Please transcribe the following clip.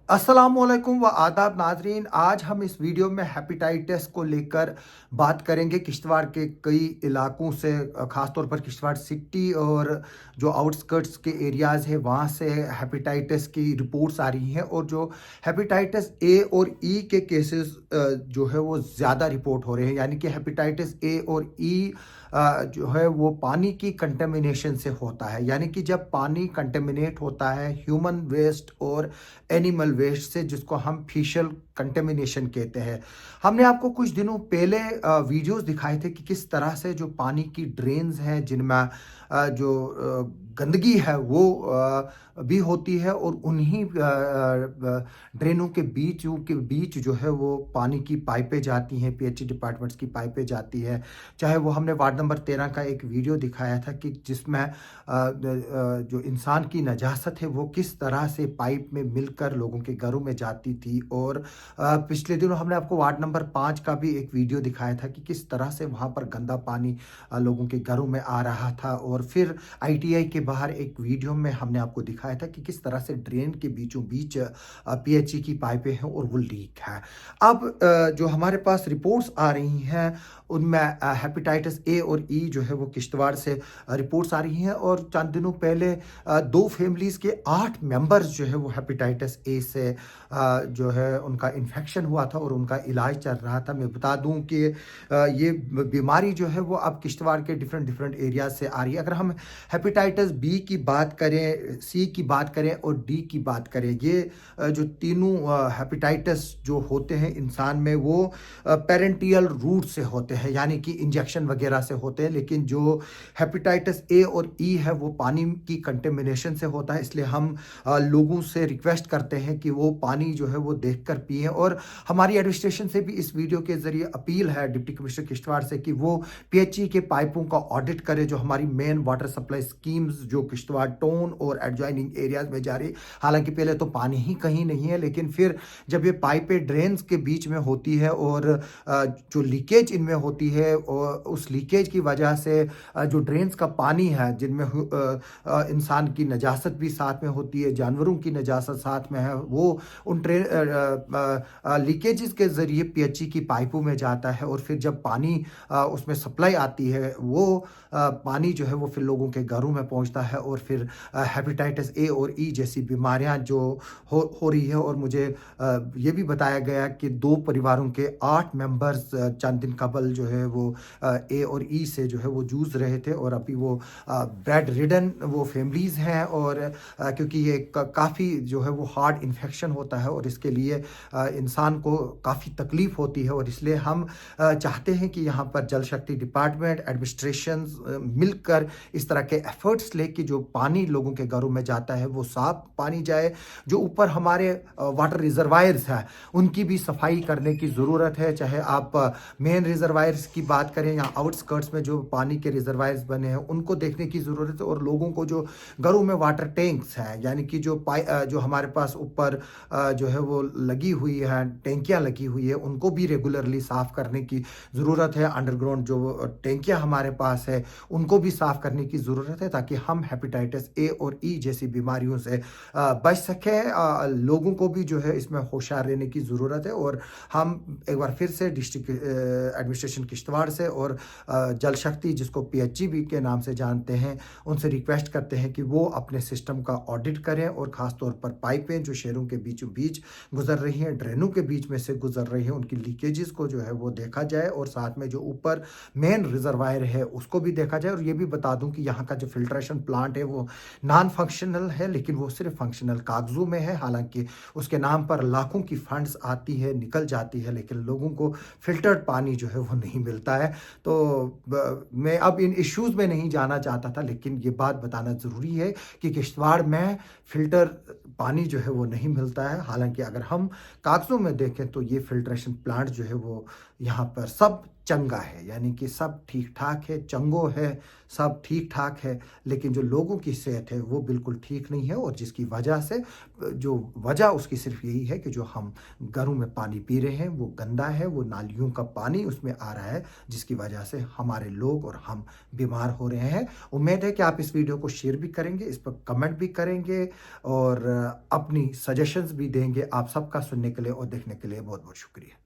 अस्सलामुअलैकुम व आदाब नाजरीन। आज हम इस वीडियो में हेपेटाइटिस को लेकर बात करेंगे। किश्तवाड़ के कई इलाकों से, ख़ास तौर पर किश्तवाड़ सिटी और जो आउटस्कर्ट्स के एरियाज़ है वहाँ से हेपेटाइटिस की रिपोर्ट्स आ रही हैं, और जो हेपेटाइटिस ए और ई के केसेस जो है वो ज़्यादा रिपोर्ट हो रहे हैं। यानी कि हेपेटाइटिस ए और ई जो है वो पानी की कंटेमिनेशन से होता है। यानी कि जब पानी कंटेमिनेट होता है ह्यूमन वेस्ट और एनिमल वेस्ट से, जिसको हम फिशल कंटेमिनेशन कहते हैं। हमने आपको कुछ दिनों पहले वीडियोस दिखाए थे कि किस तरह से जो पानी की ड्रेन्स हैं जिनमें जो गंदगी है वो भी होती है, और उन्हीं ड्रेनों के बीच जो है वो पानी की पाइपें जाती हैं, पीएचई डिपार्टमेंट्स की पाइपें जाती है। चाहे वो हमने वार्ड नंबर 13 का एक वीडियो दिखाया था कि जिसमें जो इंसान की नजासत है वो किस तरह से पाइप में मिलकर लोगों के घरों में जाती थी। और पिछले दिनों हमने आपको वार्ड नंबर 5 का भी एक वीडियो दिखाया था कि किस तरह से वहाँ पर गंदा पानी लोगों के घरों में आ रहा था। और फिर आईटीआई के बाहर एक वीडियो में हमने आपको दिखाया था कि किस तरह से ड्रेन के बीचों बीच पीएचई की पाइपें हैं और वो लीक है। अब जो हमारे पास रिपोर्ट्स आ रही हैं उनमें हेपेटाइटिस ए और ई जो है वो किश्तवाड़ से रिपोर्ट्स आ रही हैं। और चंद दिनों पहले दो फैमिलीज़ के 8 मेंबर्स जो है वो हेपेटाइटिस ए से जो है उनका इन्फेक्शन हुआ था और उनका इलाज चल रहा था। मैं बता दूं कि ये बीमारी जो है वो अब किश्तवाड़ के डिफरेंट एरियाज से आ रही है। अगर हम हेपेटाइटिस बी की बात करें, सी की बात करें और डी की बात करें, ये जो तीनों हेपेटाइटिस जो होते हैं इंसान में वो पेरेंटियल रूट से होते हैं, यानी कि इंजेक्शन वगैरह से होते हैं। लेकिन जो हेपेटाइटिस ए और ई है वो पानी की कंटेमिनेशन से होता है। इसलिए हम लोगों से रिक्वेस्ट करते हैं कि वो पानी जो है वो देखकर पिएं। और हमारी एडमिनिस्ट्रेशन से भी इस वीडियो के जरिए अपील है डिप्टी कमिश्नर किश्तवाड़ से कि वो पीएचई के पाइपों का ऑडिट करे, जो हमारी मेन वाटर सप्लाई स्कीम्स जो किश्तवाड़ टाउन और एडजॉइनिंग एरियाज में जारी। हालांकि पहले तो पानी ही कहीं नहीं है, लेकिन फिर जब ये पाइपें ड्रेन्स के बीच में होती है और जो लीकेज इनमें होती है, और उस लीकेज की वजह से जो ड्रेन्स का पानी है जिनमें इंसान की नजासत भी साथ में होती है, जानवरों की नजासत साथ में है, वो उन लीकेजेस के ज़रिए पीएचई की पाइपों में जाता है। और फिर जब पानी उसमें सप्लाई आती है वो पानी जो है वो फिर लोगों के घरों में पहुंचता है, और फिर हेपेटाइटिस ए और ई जैसी बीमारियां जो हो रही है। और मुझे ये भी बताया गया कि 2 परिवारों के 8 मेंबर्स चंद दिन कबल जो है वो ए और ई से जो है वो जूझ रहे थे, और अभी वो बेड रिडन वो फैमिलीज़ हैं। और क्योंकि ये काफ़ी जो है वो हार्ड इन्फेक्शन होता है और इसके लिए इंसान को काफ़ी तकलीफ़ होती है। और इसलिए हम चाहते हैं कि यहाँ पर जल शक्ति डिपार्टमेंट, एडमिनिस्ट्रेशन मिलकर इस तरह के एफर्ट्स ले कि जो पानी लोगों के घरों में जाता है वो साफ पानी जाए। जो ऊपर हमारे वाटर रिजर्वायर्स हैं उनकी भी सफाई करने की ज़रूरत है। चाहे आप मेन रिजर्वायर्स की बात करें या आउटस्कर्ट्स में जो पानी के रिजर्वायर्स बने हैं उनको देखने की ज़रूरत है। और लोगों को जो घरों में वाटर टैंक्स हैं, यानी कि जो हमारे पास ऊपर जो है वो लगी हुई है, टैंकियाँ लगी हुई है, उनको भी रेगुलरली साफ़ करने की ज़रूरत है। अंडरग्राउंड जो टैंकियाँ हमारे पास है उनको भी साफ़ करने की ज़रूरत है, ताकि हम हेपेटाइटिस ए और ई जैसी बीमारियों से बच सकें। लोगों को भी जो है इसमें होशियार रहने की ज़रूरत है। और हम एक बार फिर से डिस्ट्रिक्ट एडमिनिस्ट्रेशन किश्तवाड़ से और जल शक्ति, जिसको पीएचई भी के नाम से जानते हैं, उनसे रिक्वेस्ट करते हैं कि वो अपने सिस्टम का ऑडिट करें, और ख़ास तौर पर पाइपें जो शहरों के बीचों बीच गुजर रही हैं, ड्रेनों के बीच में से गुजर रही हैं, उनकी लीकेजेस को जो है वो देखा जाए। और साथ में जो ऊपर मेन रिजर्वायर है उसको भी देखा जाए। और ये भी बता दूं कि यहाँ का जो फिल्ट्रेशन प्लांट है वो नॉन फंक्शनल है, लेकिन वो सिर्फ फंक्शनल कागजों में है। हालांकि उसके नाम पर लाखों की फंड्स आती है, निकल जाती है, लेकिन लोगों को फिल्टर्ड पानी जो है वो नहीं मिलता है। तो मैं अब इन इश्यूज में नहीं जाना चाहता था, लेकिन ये बात बताना ज़रूरी है कि किश्तवाड़ में फ़िल्टर पानी जो है वो नहीं मिलता है। हालांकि अगर हम कागज़ों में देखें तो ये फिल्ट्रेशन प्लांट जो है वो यहाँ पर सब चंगा है, यानी कि सब ठीक ठाक है, चंगो है, सब ठीक ठाक है, लेकिन जो लोगों की सेहत है वो बिल्कुल ठीक नहीं है। और जिसकी वजह से जो वजह उसकी सिर्फ यही है कि जो हम घरों में पानी पी रहे हैं वो गंदा है, वो नालियों का पानी उसमें आ रहा है, जिसकी वजह से हमारे लोग और हम बीमार हो रहे हैं। उम्मीद है कि आप इस वीडियो को शेयर भी करेंगे, इस पर कमेंट भी करेंगे और अपनी सजेशंस भी देंगे। आप सबका सुनने के लिए और देखने के लिए बहुत बहुत शुक्रिया।